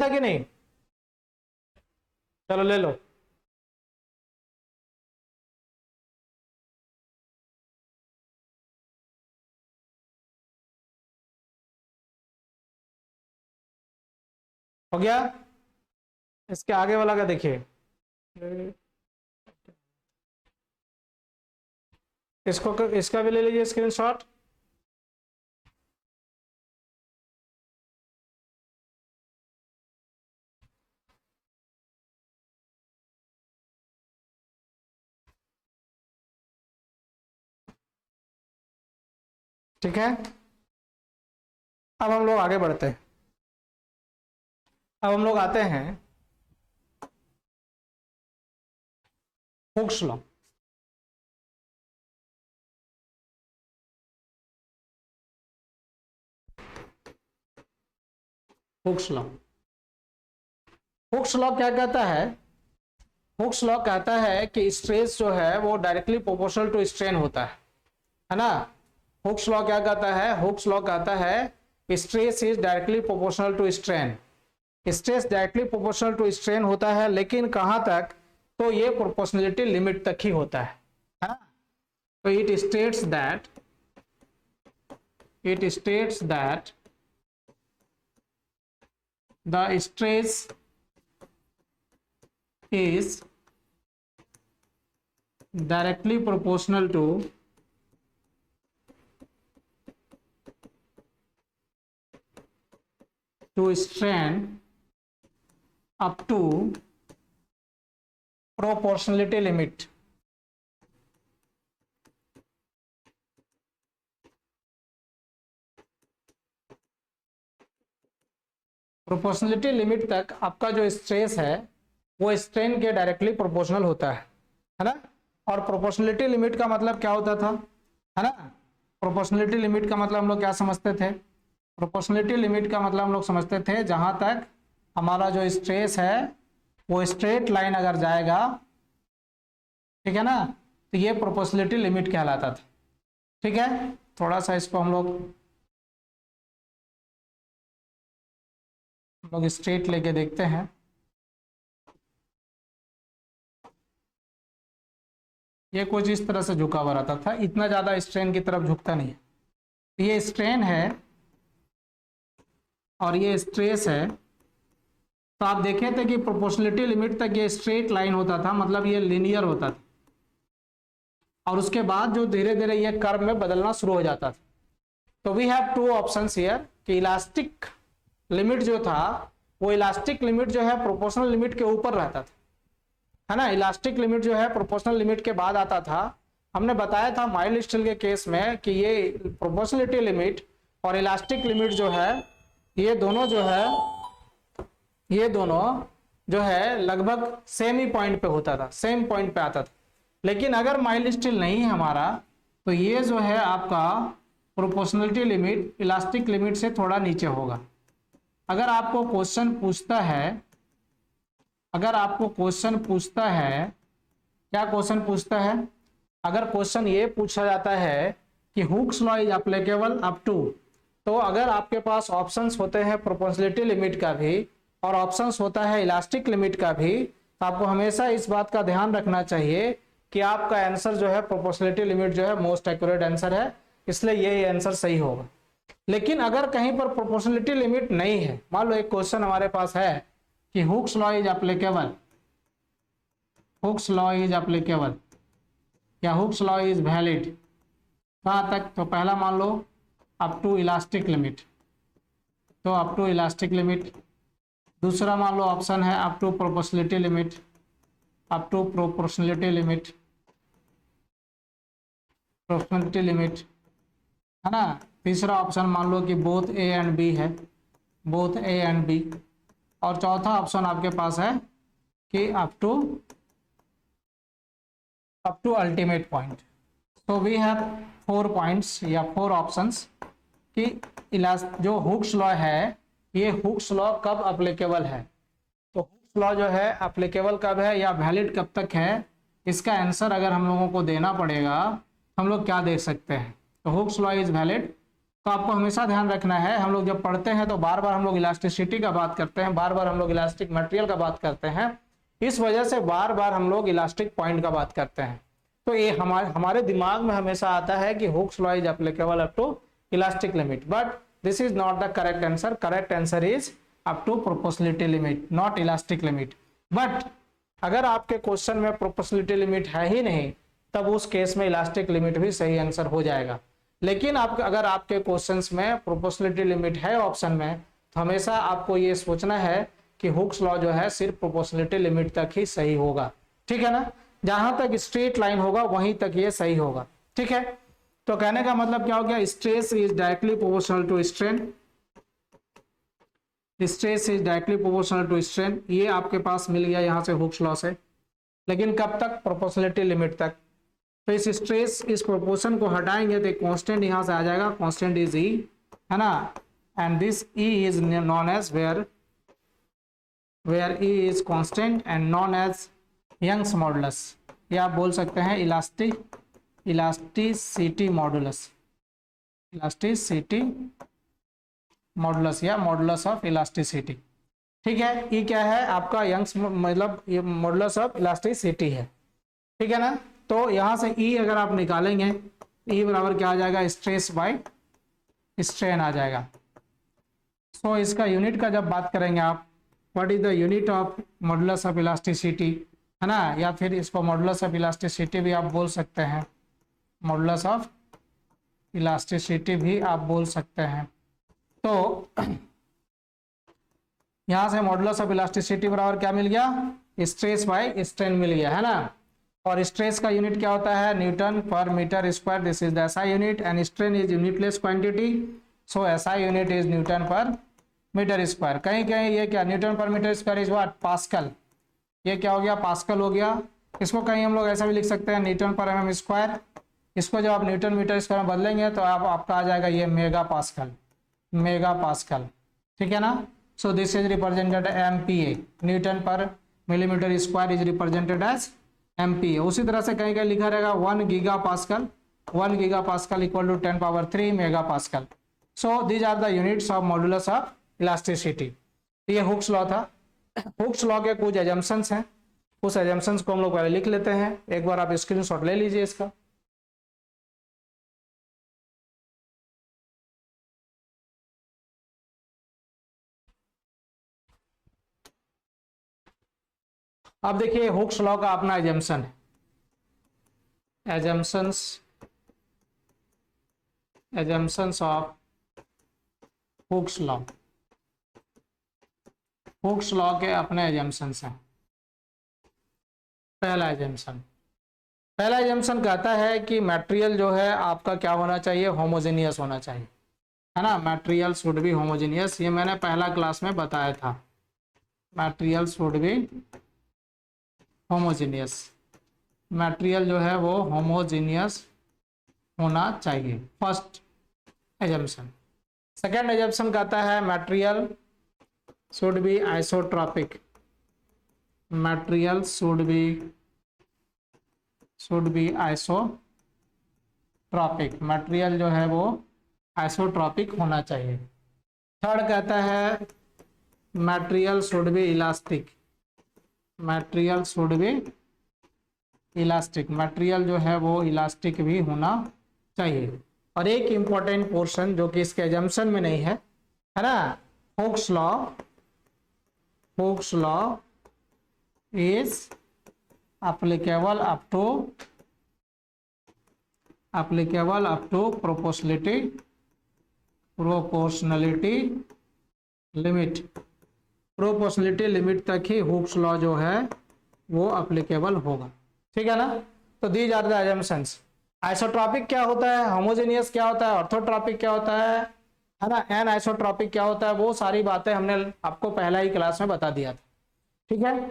कि नहीं, चलो ले लो। हो गया। इसके आगे वाला का देखिए, इसका भी ले लीजिए स्क्रीनशॉट। ठीक है, अब हम लोग आगे बढ़ते हैं। अब हम लोग आते हैं Hooke's law. Hooke's law, Hooke's law क्या कहता है, हुक्स लॉ कहता है कि स्ट्रेस जो है वो डायरेक्टली प्रोपोर्शनल टू स्ट्रेन होता है ना। हुक्स लॉ क्या कहता है, हुक्स लॉ कहता है stress is directly proportional to strain. Stress directly proportional to strain होता है, लेकिन कहां तक, तो ये प्रोपोर्शनलिटी लिमिट तक ही होता है ना? तो it states that the stress is directly proportional to strain up to proportionality limit। Proportionality limit तक आपका जो स्ट्रेस है वो स्ट्रेन के डायरेक्टली प्रोपोर्शनल होता है ना। और प्रोपोर्शनलिटी लिमिट का मतलब क्या होता था, है ना। प्रोपोर्शनलिटी लिमिट का मतलब हम लोग क्या समझते थे, प्रोपोर्शनलिटी लिमिट का मतलब हम लोग समझते थे जहां तक हमारा जो स्ट्रेस है वो स्ट्रेट लाइन अगर जाएगा, ठीक है ना, तो ये प्रोपोर्शनलिटी लिमिट कहलाता था। ठीक है, थोड़ा सा इसको हम लोग स्ट्रेट लेके देखते हैं। ये कुछ इस तरह से झुका हुआ रहता था, इतना ज़्यादा स्ट्रेन की तरफ झुकता नहीं है। ये स्ट्रेन है और ये स्ट्रेस है। तो आप देखे थे कि प्रोपोर्शनलिटी लिमिट तक ये स्ट्रेट लाइन होता था, मतलब ये लिनियर होता था, और उसके बाद जो धीरे धीरे ये कर्व में बदलना शुरू हो जाता था। तो we have two options here कि इलास्टिक लिमिट जो था वो इलास्टिक लिमिट जो है प्रोपोर्शनल लिमिट के ऊपर रहता था, है ना। इलास्टिक लिमिट जो है प्रोपोर्शनल लिमिट के बाद आता था। हमने बताया था माइल्ड स्टील के केस में कि ये प्रोपोर्शनलिटी लिमिट और इलास्टिक लिमिट जो है ये दोनों जो है लगभग सेम ही पॉइंट पे होता था, सेम पॉइंट पे आता था। लेकिन अगर माइल्ड स्टील नहीं है हमारा तो ये जो है आपका प्रोपोर्शनलिटी लिमिट इलास्टिक लिमिट से थोड़ा नीचे होगा। अगर आपको क्वेश्चन पूछता है क्या क्वेश्चन पूछता है, अगर क्वेश्चन ये पूछा जाता है कि Hooke's law is applicable up to, तो अगर आपके पास ऑप्शंस होते हैं प्रोपोर्शनलिटी लिमिट का भी और ऑप्शंस होता है इलास्टिक लिमिट का भी, तो आपको हमेशा इस बात का ध्यान रखना चाहिए कि आपका आंसर जो है प्रोपोर्शनलिटी लिमिट जो है मोस्ट एक्यूरेट आंसर है, इसलिए ये आंसर सही होगा। लेकिन अगर कहीं पर प्रोपोर्शनलिटी लिमिट नहीं है, मान लो एक क्वेश्चन हमारे पास है कि हुक्स लॉ इज एप्लीकेबल या हुक्स लॉ इज वैलिड, कहाँ तक, तो पहला मान लो अप टू इलास्टिक लिमिट, तो अप टू इलास्टिक लिमिट। दूसरा मान लो ऑप्शन है अप टू प्रोपोर्शनलिटी लिमिट, है ना। तीसरा ऑप्शन मान लो कि बोथ ए एंड बी है, और चौथा ऑप्शन आपके पास है कि अप टू अल्टीमेट पॉइंट। तो वी हैव 4 पॉइंट्स या 4 ऑप्शंस कि जो हुक्स लॉ है ये हुक्स लॉ कब अप्लीकेबल है। तो हुक्स लॉ जो है अप्लीकेबल कब है या वैलिड कब तक है, इसका आंसर अगर हम लोगों को देना पड़ेगा हम लोग क्या देख सकते हैं। तो हुक्स लॉ इज वैलिड, तो आपको हमेशा ध्यान रखना है, हम लोग जब पढ़ते हैं तो बार बार हम लोग इलास्टिसिटी का बात करते हैं, बार बार हम लोग इलास्टिक मटेरियल का बात करते हैं, इस वजह से बार बार हम लोग इलास्टिक पॉइंट का बात करते हैं। तो ये हमारे दिमाग में हमेशा आता है कि Hooke's law is applicable up to elastic limit, but this is not the correct answer. Correct answer is up to proportionality limit, not elastic limit. But अगर आपके क्वेश्चन में प्रोपोर्शनलिटी लिमिट है ही नहीं, तब उस केस में इलास्टिक लिमिट भी सही आंसर हो जाएगा। लेकिन अगर आपके क्वेश्चंस में प्रोपोर्शनलिटी लिमिट है ऑप्शन में, तो हमेशा आपको ये सोचना है कि हुक्स लॉ जो है सिर्फ प्रोपोर्शनलिटी लिमिट तक ही सही होगा, ठीक है ना। जहां तक स्ट्रेट लाइन होगा वहीं तक ये सही होगा, ठीक है। तो कहने का मतलब क्या हो गया, stress is directly proportional to strain, ये आपके पास मिल गया यहाँ से हुक्स लॉ से। लेकिन कब तक, प्रोपोर्शनलिटी लिमिट तक। तो इस स्ट्रेस इस प्रोपोर्शन को हटाएंगे तो एक कांस्टेंट यहाँ से आ जाएगा, कांस्टेंट इज ई, है ना। And this E is known as where E is constant and known as Young's modulus, या आप बोल सकते हैं इलास्टिसिटी मॉडुलस या मॉडुलस ऑफ इलास्टिसिटी, ठीक है। ये क्या है आपका यंग्स, मतलब ये मॉडुलस ऑफ इलास्टिसिटी है, ठीक है ना। तो यहाँ से ई अगर आप निकालेंगे, ई बराबर क्या आ जाएगा, स्ट्रेस बाय स्ट्रेन आ जाएगा। सो इसका यूनिट का जब बात करेंगे आप, what is the unit of modulus of elasticity, है ना, या फिर इसको मॉडुलस ऑफ इलास्टिसिटी भी आप बोल सकते हैं, मॉडुलस ऑफ इलास्टिसिटी भी आप बोल सकते हैं। तो यहाँ से मॉडुलस ऑफ इलास्टिसिटी बराबर क्या मिल गया, स्ट्रेस बाय स्ट्रेन मिल गया, है ना। और स्ट्रेस का यूनिट क्या होता है, newton per metre square, this is the SI unit, and strain is unitless quantity, so SI unit is newton per metre square. कहीं कहीं ये क्या, newton per metre square is what, pascal, ये क्या हो गया, पास्कल हो गया। इसको कहीं हम लोग ऐसा भी लिख सकते हैं, न्यूटन पर एमएम स्क्वायर, इसको जब आप न्यूटन मीटर स्क्वायर में बदलेंगे तो आपका आ जाएगा ये मेगा पास्कल, ठीक है ना। So this is represented MPa, newton per millimetre square is represented as MPa. उसी तरह से कहीं कहीं लिखा रहेगा 1 giga pascal equal to 10⁻³ mega pascal. So these are the units of modulus of elasticity. ये हुक्स लॉ था। हुक्स लॉ के कुछ एजम्पशंस हैं, उस एजम्पशंस को हम लोग पहले लिख लेते हैं। एक बार आप स्क्रीनशॉट ले लीजिए इसका। अब देखिए हुक्स लॉ का अपना एजम्पशन है, assumptions of Hooke's law. Hooks law के अपने एजम्पशंस हैं। पहला एजम्पशन कहता है कि मटेरियल जो है आपका क्या होना चाहिए, होमोजेनियस होना चाहिए, है ना। मटेरियल शुड बी होमोजेनियस, ये मैंने पहला क्लास में बताया था। Material should be homogeneous, material जो है वो होमोजेनियस होना चाहिए, फर्स्ट एजम्पशन। सेकेंड एजम्पशन कहता है material should be isotropic, material should be isotropic, material जो है वो आइसोट्रॉपिक होना चाहिए। थर्ड कहता है material should be elastic, material should be elastic, material जो है वो इलास्टिक भी होना चाहिए। और एक इंपॉर्टेंट पोर्शन जो कि इसके एजम्पशन में नहीं है ना, hooks law is applicable up to proportionality limit तक ही हुक्स लॉ जो है वो अप्लीकेबल होगा, ठीक है ना। तो these are the assumptions। Isotropic क्या होता है, होमोजेनियस क्या होता है, ऑर्थोट्रॉपिक क्या होता है ना, एन आइसोट्रॉपिक क्या होता है, वो सारी बातें हमने आपको पहला ही क्लास में बता दिया था, ठीक है।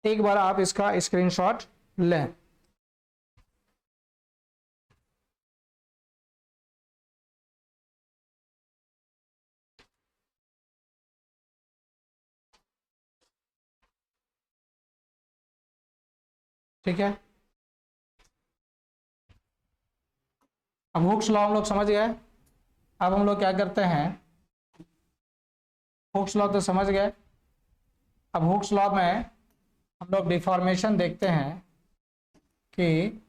एक बार आप इसका स्क्रीनशॉट लें। ठीक है, अब हुक्स लॉ हम लोग समझ गए। अब हम लोग क्या करते हैं, हुक्स लॉ तो समझ गए, अब हुक्स लॉ में हम लोग डिफॉर्मेशन देखते हैं कि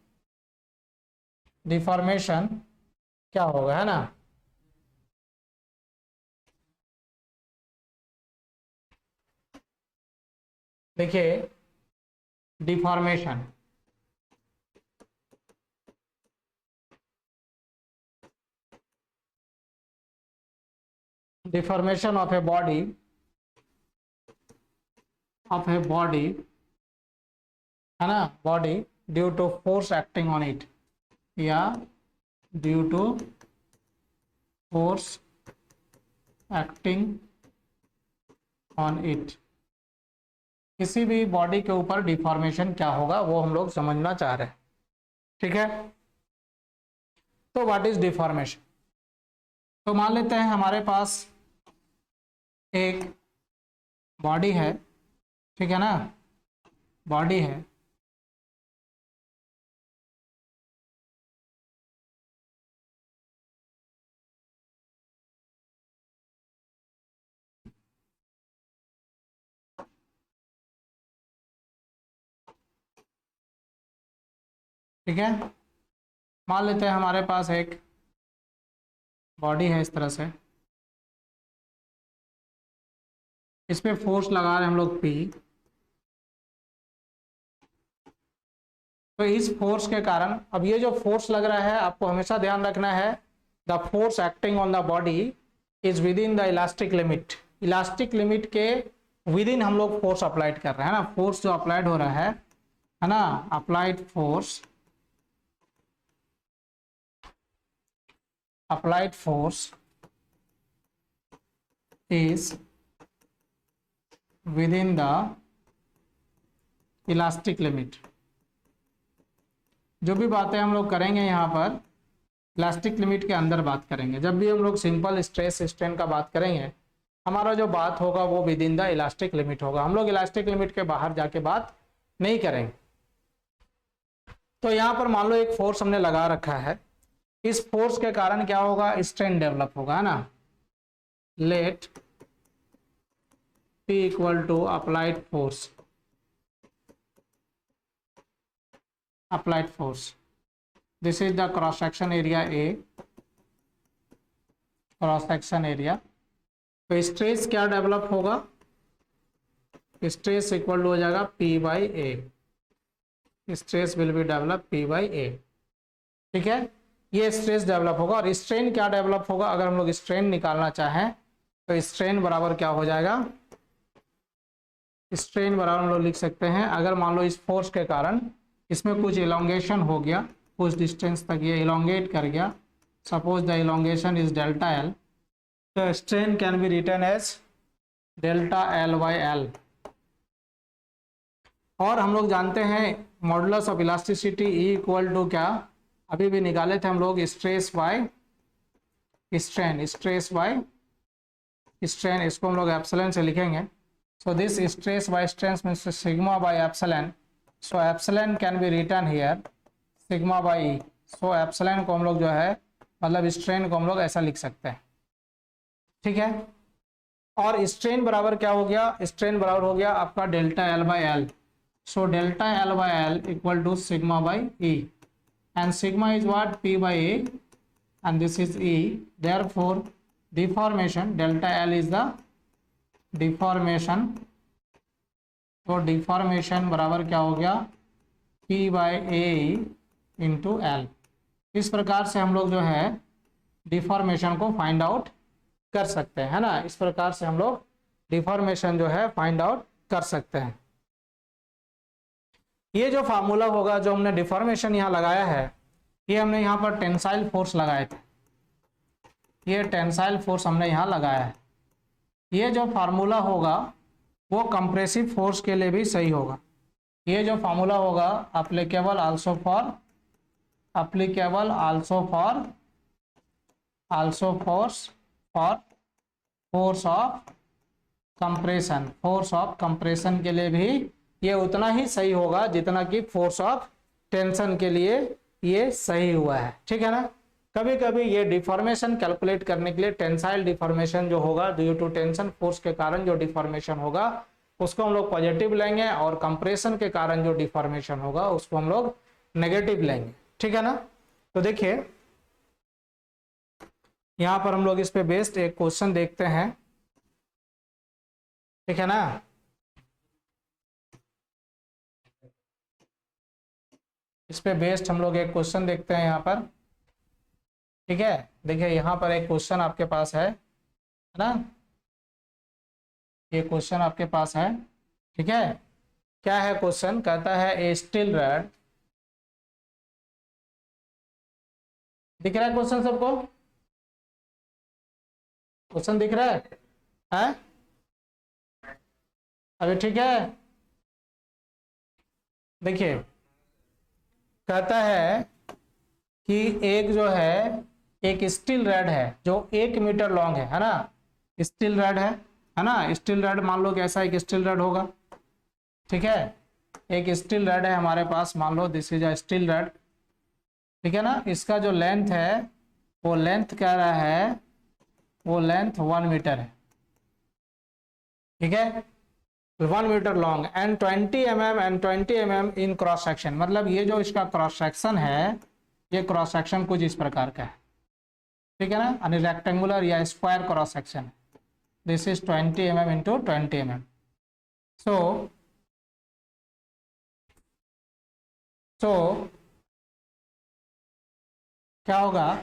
डिफॉर्मेशन क्या होगा, है ना। देखिए deformation, deformation of a body है ना, body due to force acting on it, या due to force acting on it, किसी भी बॉडी के ऊपर डिफॉर्मेशन क्या होगा वो हम लोग समझना चाह रहे हैं, ठीक है। तो व्हाट इज डिफॉर्मेशन, तो मान लेते हैं हमारे पास एक बॉडी है, ठीक है ना, बॉडी है, ठीक है। मान लेते हैं हमारे पास एक बॉडी है इस तरह से, इस पे फोर्स लगा रहे हैं हम लोग P, तो इस फोर्स के कारण, अब ये जो फोर्स लग रहा है आपको हमेशा ध्यान रखना है, the force acting on the body is with in the elastic limit, elastic limit के विद इन हम लोग फोर्स अप्लाइड कर रहे हैं ना, फोर्स जो अप्लाइड हो रहा है ना, applied force is with in the elastic limit. जो भी बातें हम लोग करेंगे यहाँ पर इलास्टिक लिमिट के अंदर बात करेंगे, जब भी हम लोग सिंपल स्ट्रेस स्ट्रेन का बात करेंगे हमारा जो बात होगा वो with in the elastic limit होगा, हम लोग इलास्टिक लिमिट के बाहर जाके बात नहीं करेंगे। तो यहाँ पर मान लो एक फोर्स हमने लगा रखा है, इस फोर्स के कारण क्या होगा, स्ट्रेन डेवलप होगा, है ना। Let P equal to applied force, applied force. This is the cross section area A, cross section area. तो स्ट्रेस क्या डेवलप होगा, स्ट्रेस इक्वल टू हो जाएगा P by A, stress will be develop P by A. ठीक है, ये stress develop होगा। और स्ट्रेन क्या डेवलप होगा, अगर हम लोग स्ट्रेन निकालना चाहें तो स्ट्रेन बराबर क्या हो जाएगा, स्ट्रेन बराबर हम लोग लिख सकते हैं, अगर मान लो इस फोर्स के कारण इसमें कुछ इलोंगेशन हो गया, कुछ डिस्टेंस तक ये इलोंगेट कर गया, suppose the elongation is delta L, तो strain can be written as delta L by L. और हम लोग जानते हैं modulus of elasticity E equal to क्या, अभी भी निकाले थे हम लोग, stress by strain, stress by strain, इसको हम लोग एप्सिलॉन से लिखेंगे। So this stress by strain means sigma by epsilon, so epsilon can be written here sigma by E. So epsilon को हम लोग जो है मतलब स्ट्रेन को हम लोग ऐसा लिख सकते हैं। ठीक है, और स्ट्रेन बराबर क्या हो गया, स्ट्रेन बराबर हो गया आपका delta L by L. So delta L by L equal to sigma by E, and sigma is what, P by A, and this is E, therefore deformation delta L is the deformation, तो deformation बराबर क्या हो गया P by A into L। इस प्रकार से हम लोग जो है डिफॉर्मेशन को फाइंड आउट कर सकते हैं, है ना, इस प्रकार से हम लोग डिफॉर्मेशन जो है फाइंड आउट कर सकते हैं। ये जो फार्मूला होगा जो हमने डिफॉर्मेशन यहाँ लगाया है, ये हमने यहाँ पर टेंसाइल फोर्स लगाए थे, ये टेंसाइल फोर्स हमने यहाँ लगाया है। ये जो फार्मूला होगा वो कंप्रेसिव फोर्स के लिए भी सही होगा। ये जो फार्मूला होगा applicable also for force of compression, force of compression के लिए भी ये उतना ही सही होगा जितना कि फोर्स ऑफ टेंशन के लिए ये सही हुआ है। ठीक है ना, कभी कभी ये डिफॉर्मेशन कैलकुलेट करने के लिए टेंसाइल डिफॉर्मेशन जो होगा ड्यू टू टेंशन फोर्स के कारण जो डिफॉर्मेशन होगा उसको हम लोग पॉजिटिव लेंगे, और कंप्रेशन के कारण जो डिफॉर्मेशन होगा उसको हम लोग नेगेटिव लेंगे। ठीक है ना, तो देखिए यहाँ पर हम लोग इस पे बेस्ड एक क्वेश्चन देखते हैं। ठीक है ना, इस पे बेस्ड हम लोग एक क्वेश्चन देखते हैं यहाँ पर। ठीक है, देखिए यहाँ पर एक क्वेश्चन आपके पास है ना, ये क्वेश्चन आपके पास है। ठीक है, क्या है क्वेश्चन, कहता है ए स्टील रॉड, दिख रहा है क्वेश्चन सबको, क्वेश्चन दिख रहा है? अभी ठीक है, देखिए कहता है कि एक जो है एक स्टील रॉड है जो 1 मीटर लॉन्ग है ना, स्टील रॉड है ना, स्टील रॉड मान लो कैसा एक स्टील रॉड होगा। ठीक है, एक स्टील रॉड है हमारे पास, मान लो this is a steel rod. ठीक है ना, इसका जो लेंथ है वो लेंथ कह रहा है, वो लेंथ 1 मीटर है। ठीक है, 1 metre long and 20 mm in cross section, मतलब ये जो इसका क्रॉस सेक्शन है, ये क्रॉस सेक्शन कुछ इस प्रकार का है। ठीक है ना, यानी रेक्टेंगुलर या square cross section, this is 20 mm into 20 mm। सो क्या होगा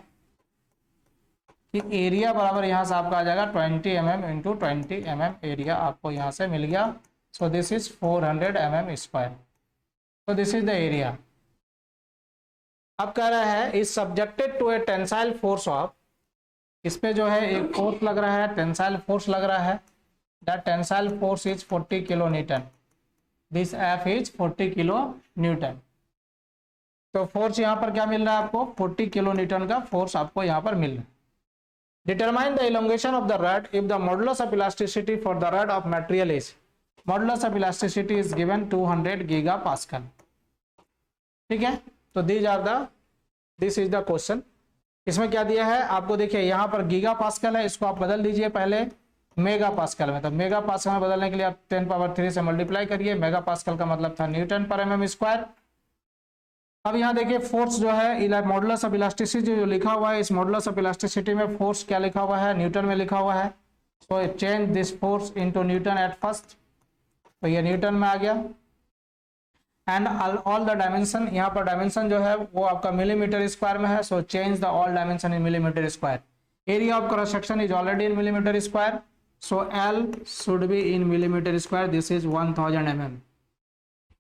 कि एरिया बराबर यहाँ से आपका आ जाएगा 20 mm इंटू 20 mm, एरिया आपको यहाँ से मिल गया। So this is 400 mm square, तो दिस इज द एरिया। अब कह रहा है is subjected to a tensile force of, इस पे जो है एक फोर्स लग रहा है, टेंसाइल फोर्स लग रहा है, that tensile force is 40 kilo Newton, this F is 40 kilo Newton. तो फोर्स यहाँ पर क्या मिल रहा है आपको, 40 किलो न्यूटन का फोर्स आपको यहाँ पर मिल रहा है। Determine the elongation of the rod if the modulus of elasticity for the rod of material is, modulus of elasticity is given 200 gigapascal। ठीक है, तो this is the question। इसमें क्या दिया है आपको, देखिए यहाँ पर गीगा पास्कल है, इसको आप बदल दीजिए पहले मेगा पास्कल में। तो मेगा पास्कल में बदलने के लिए आप 10 पावर 3 से मल्टीप्लाई करिए, मेगा पास्कल का मतलब था न्यूटन पर mm स्क्वायर। अब यहाँ देखिए फोर्स जो है मॉडुलस ऑफ इलास्टिसिटी जो लिखा हुआ है, इस मॉडुलस ऑफ इलास्टिसिटी में फोर्स क्या लिखा हुआ है, न्यूटन में लिखा हुआ है। So change this force into Newton at first, तो ये न्यूटन में आ गया। एंड ऑल द डायमेंशन, यहाँ पर डायमेंशन जो है वो आपका मिलीमीटर स्क्वायर में है। So change the all dimension in millimetre square. Area of cross section is already in millimetre square, so L should be in millimeter square. This is 1000 mm.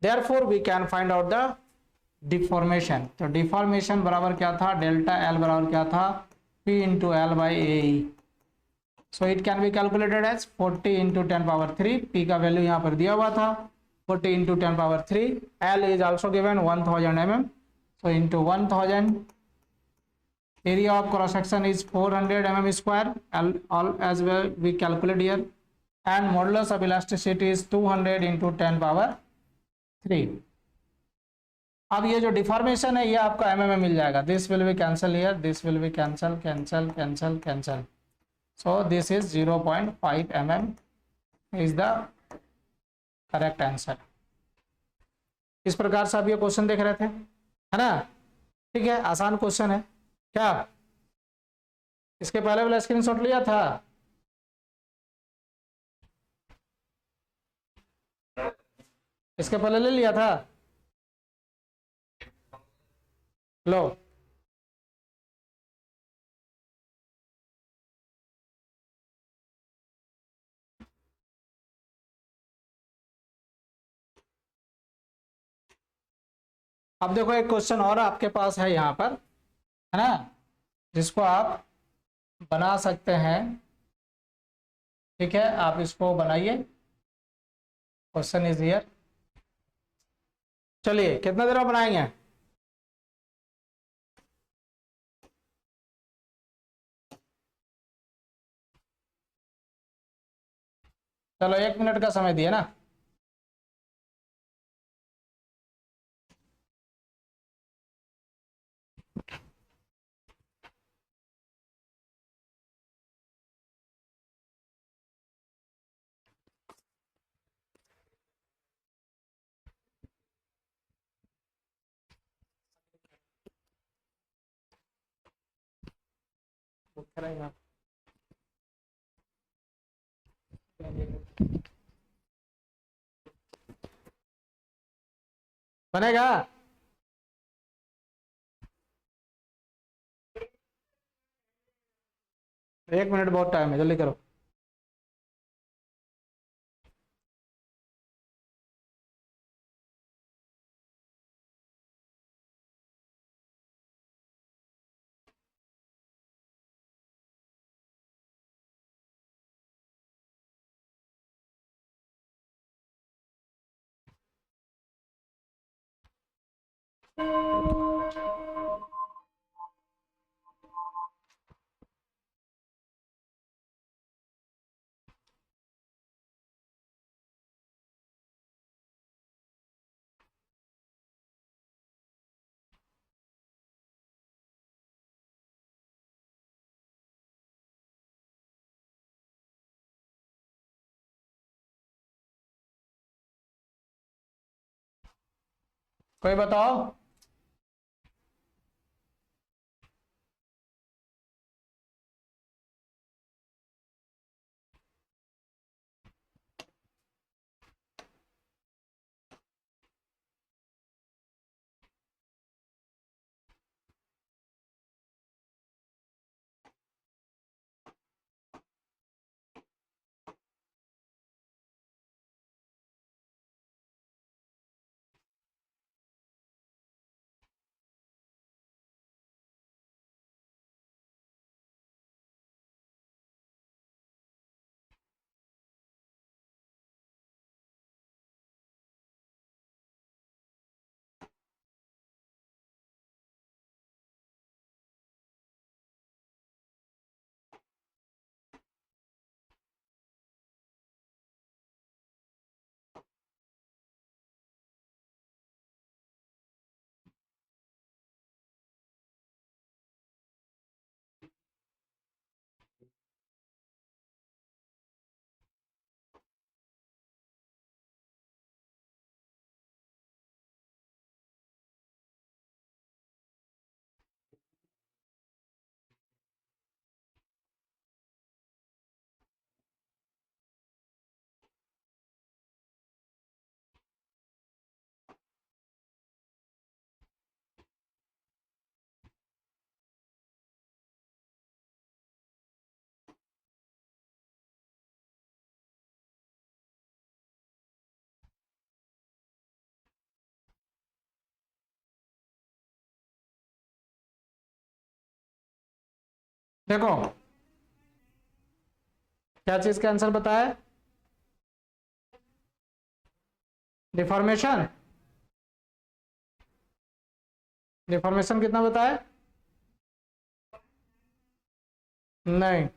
Therefore we can find out the deformation. तो deformation बराबर क्या था, delta L बराबर क्या था, P into L by AE. So it can be calculated as 40 into 10 power 3. P का value यहाँ पर दिया हुआ था 40 into 10 power 3. L is also given 1000 mm. So into 1000, area of cross section is 400 mm square. All as well we calculate here. And modulus of elasticity is 200 into 10 power 3. अब ये जो deformation है ये आपका mm में मिल जाएगा. This will be cancel here, this will be cancel cancel cancel cancel. So this is 0.5 mm is the correct answer. इस प्रकार से आप ये क्वेश्चन देख रहे थे, है ना. ठीक है, आसान क्वेश्चन है. क्या इसके पहले वाला स्क्रीनशॉट लिया था? इसके पहले ले लिया था? लो, अब देखो एक क्वेश्चन और आपके पास है यहाँ पर, है ना, जिसको आप बना सकते हैं. ठीक है, आप इसको बनाइए. Question is here. चलिए कितना देर में बनाएंगे? चलो 1 मिनट का समय दिए ना. बनेगा? 1 मिनट बहुत टाइम है, जल्दी करो. कोई बताओ. देखो क्या चीज का आंसर बताया, डिफॉर्मेशन। डिफॉर्मेशन कितना बताया, नहीं,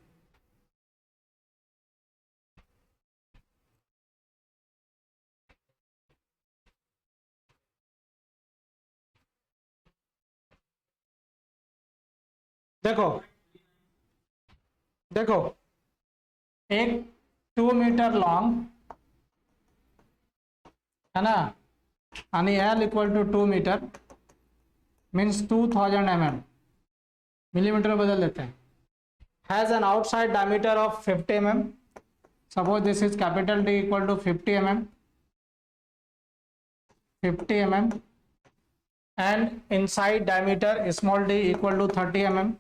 देखो देखो एक 2 मीटर लॉन्ग है ना, यानी L equal to 2 metre means 2000 mm, millimetre में बदल देते हैं, has an outside diameter of 50 mm, suppose this is capital D equal to 50 mm, 50 mm, and inside diameter small d equal to 30 mm.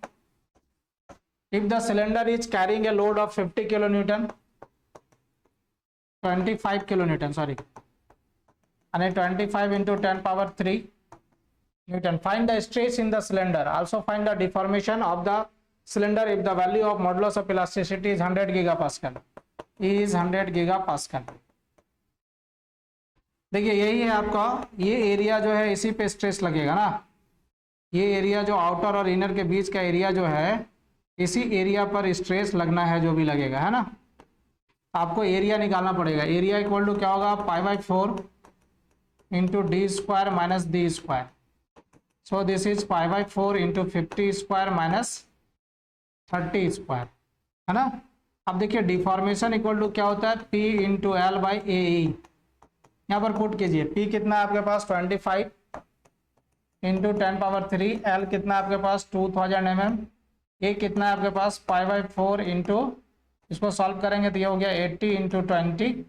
If the cylinder is carrying a load of 50 kilonewton, 25 kilonewton, sorry, and 25 into 10 power 3 Newton. Find the stress in the cylinder. Also find the deformation of the cylinder if the value of modulus of elasticity is 100 gigapascal. Is 100 gigapascal. देखिए यही है आपका, ये area जो है इसी पे stress लगेगा ना, ये एरिया जो आउटर और इनर के बीच का एरिया जो है, इसी एरिया पर स्ट्रेस लगना है, जो भी लगेगा, है ना। आपको एरिया निकालना पड़ेगा। एरिया इक्वल टू क्या होगा, π/4 into D square minus D square. So this is π/4 into 50 square minus 30 square, है ना। अब देखिए डिफॉर्मेशन इक्वल टू क्या होता है, P इंटू एल बाई ए। यहाँ पर पुट कीजिए, P कितना है आपके पास 25 इंटू 10 पावर 3, L कितना है आपके पास 2000 mm, A कितना है आपके पास π/4 इंटू, इसको सॉल्व करेंगे तो ये हो गया 80 इंटू 20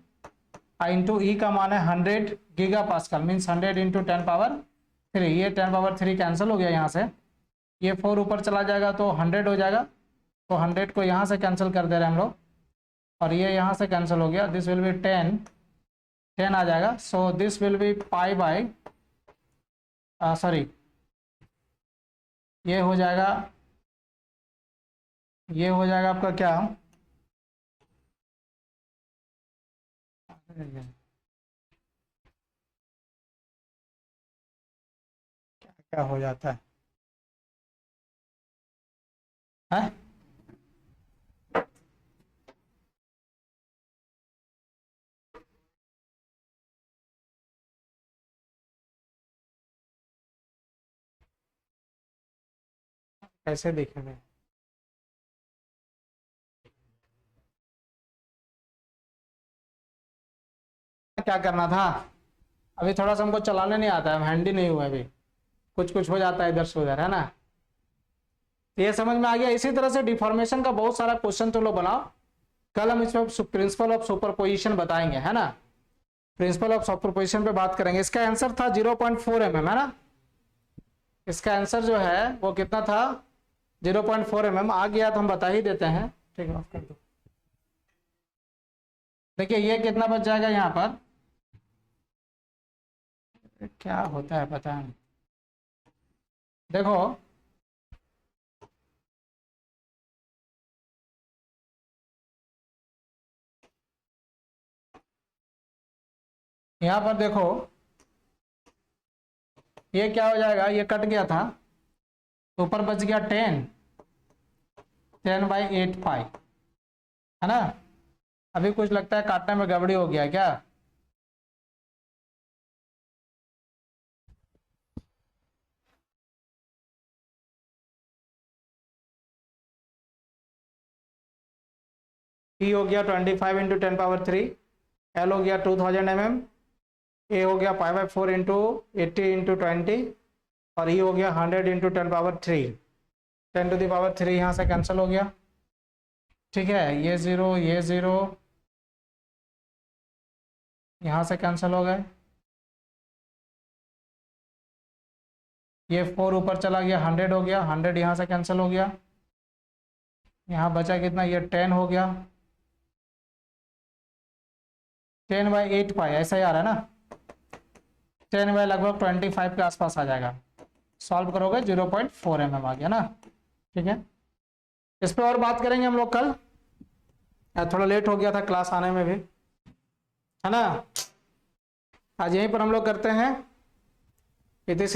इंटू ई का मान है 100 giga pascal, means 100 into 10 power 3। ये 10 पावर 3 कैंसिल हो गया यहाँ से, ये 4 ऊपर चला जाएगा तो 100 हो जाएगा, तो 100 को यहाँ से कैंसिल कर दे रहे हैं हम लोग, और ये यहाँ से कैंसिल हो गया, दिस विल बी 10 आ जाएगा। So this will be pi by sorry, ये हो जाएगा आपका क्या, क्या क्या हो जाता है? कैसे देखेंगे, क्या करना था, अभी थोड़ा सा हमको चलाने नहीं आता है, हैंडी नहीं हुआ अभी, कुछ कुछ हो जाता है इधर से उधर, है ना। तो ये समझ में आ गया। इसी तरह से डिफॉर्मेशन का बहुत सारा क्वेश्चन तुम लोग बनाओ, कल हम इसमें प्रिंसिपल ऑफ सुपरपोजिशन बताएंगे, है ना। प्रिंसिपल ऑफ सुपरपोजिशन पे बात करेंगे। इसका आंसर था 0.4 mm, है ना। इसका आंसर जो है वो कितना था, 0.4 mm आ गया तो हम बता ही देते हैं, ठीक है, ऑफ कर दो। देखिए ये कितना बच जाएगा यहाँ पर, क्या होता है पता नहीं, देखो यहाँ पर देखो, ये क्या हो जाएगा, ये कट गया था, ऊपर बच गया 10/8 पाई, है ना। अभी कुछ लगता है काटने में गड़बड़ी हो गया क्या, P हो गया 25 इंटू 10 पावर 3, L हो गया 2000 mm, A हो गया π/4 इंटू 80 इंटू 20, और E हो गया 100 into 10 power 3, 10 to the power 3 यहाँ से कैंसिल हो गया, ठीक है। ये 0 यहाँ से कैंसिल हो गए, ये 4 ऊपर चला गया, 100 हो गया, 100 यहाँ से कैंसिल हो गया, यहाँ बचा कितना, ये 10 हो गया, 10/8 पाई, ऐसा ही आ रहा है ना, 10 बाई लगभग 25 के आसपास आ जाएगा। सॉल्व करोगे 0.4 mm आ गया ना, ठीक है। इस पे और बात करेंगे हम लोग कल, थोड़ा लेट हो गया था क्लास आने में भी, है ना। आज यहीं पर हम लोग करते हैं। इति